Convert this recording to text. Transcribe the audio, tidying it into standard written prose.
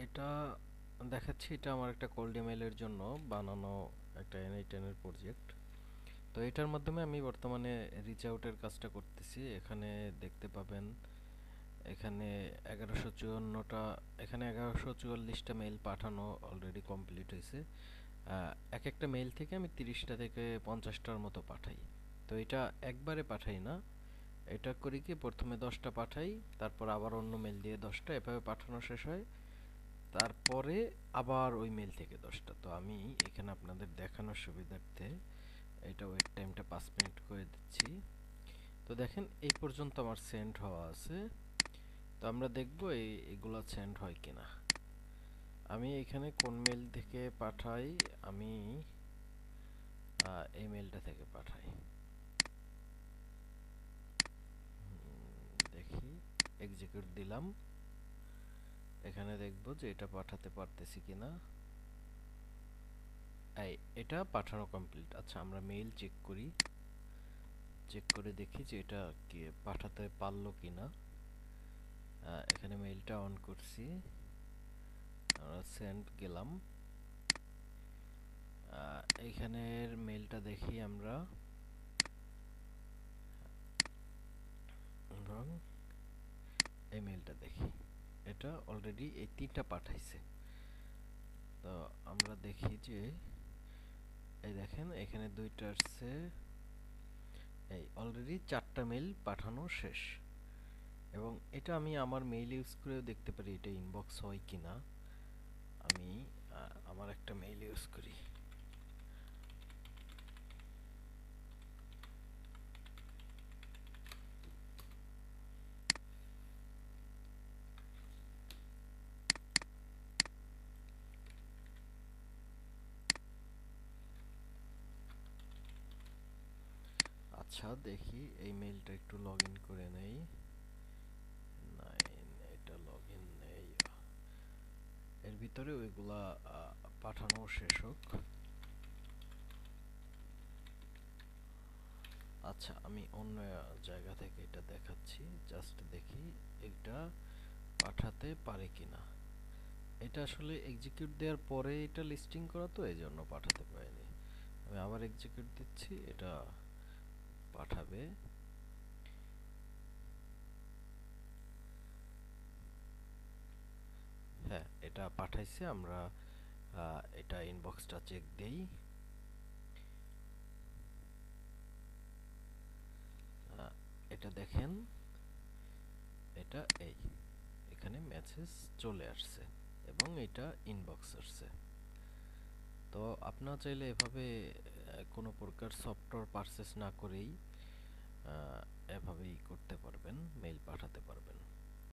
এটা দেখাচ্ছি, এটা আমার একটা কোল্ড ইমেইলের জন্য বানানো একটা N8N এর প্রজেক্ট। তো এটার মাধ্যমে আমি বর্তমানে রিচ আউটের কাজটা করতেছি। এখানে দেখতে পাবেন, এখানে 1154টা, এখানে 1144টা মেইল পাঠানো অলরেডি কমপ্লিট হয়েছে। এক একটা মেইল থেকে আমি 30টা থেকে 50টার মতো পাঠাই। তো এটা একবারে পাঠাই না, এটা করি কি প্রথমে 10টা পাঠাই, তারপর আবার অন্য মেইল দিয়ে 10টা, এভাবে পাঠানো শেষ হয়, তারপরে আবার ওই মেল থেকে 10টা। তো আমি এখানে আপনাদের দেখানোর সুবিধার্থে এটা ওয়েট টাইমটা 5 মিনিট করে দিচ্ছি। তো দেখেন এই পর্যন্ত আমার সেন্ড হওয়া আছে। তো আমরা দেখবো এগুলা সেন্ড হয় কিনা। আমি এখানে কোন মেল থেকে পাঠাই, আমি এই মেলটা থেকে পাঠাই। দেখি, এক্সিকিউট দিলাম, এখানে দেখবো যে এটা পাঠাতে পারতেছি কিনা। এটা পাঠানো কমপ্লিট। আচ্ছা, আমরা মেইল চেক করি, চেক করে দেখি যে এটা কি পাঠাতে পারলো কিনা। এখানে মেইলটা অন করছি, আমরা সেন্ড গেলাম। এইখানের মেইলটা দেখি আমরা, এবং এই মেইলটা দেখি, এটা অলরেডি এই 3টা পাঠাইছে। তো আমরা দেখি যে এই দেখেন এখানে 2টা আসছে, এই অলরেডি 4টা মেইল পাঠানো শেষ। এবং এটা আমি আমার মেইল ইউজ করেও দেখতে পারি এটা ইনবক্স হয় কিনা। আমি আমার একটা মেইল ইউজ করি। আচ্ছা, দেখি এই মেইলটা একটু লগ ইন করে নেই। এটা লগ ইন নেই, এর ভিতরে ওইগুলা পাঠানো শেষ হোক। আচ্ছা, আমি অন্য জায়গা থেকে এটা দেখাচ্ছি, জাস্ট দেখি এটা পাঠাতে পারে কিনা। এটা আসলে এক্সিকিউট দেওয়ার পরে এটা লিস্টিং করা, তো এই জন্য পাঠাতে পারেনি। আমি আবার এক্সিকিউট দিচ্ছি, এটা পাঠাবে। হ্যাঁ, এটা পাঠাইছে। আমরা এটা ইনবক্সটা চেক দেই। এটা দেখেন, এটা এখানে মেসেজ চলে আসছে এবং এটা ইনবক্স আসছে। তো আপনারা চাইলে এভাবে কোনো প্রকার সফটওয়্যার পারচেস না করেই এভাবেই করতে পারবেন, মেইল পাঠাতে পারবেন।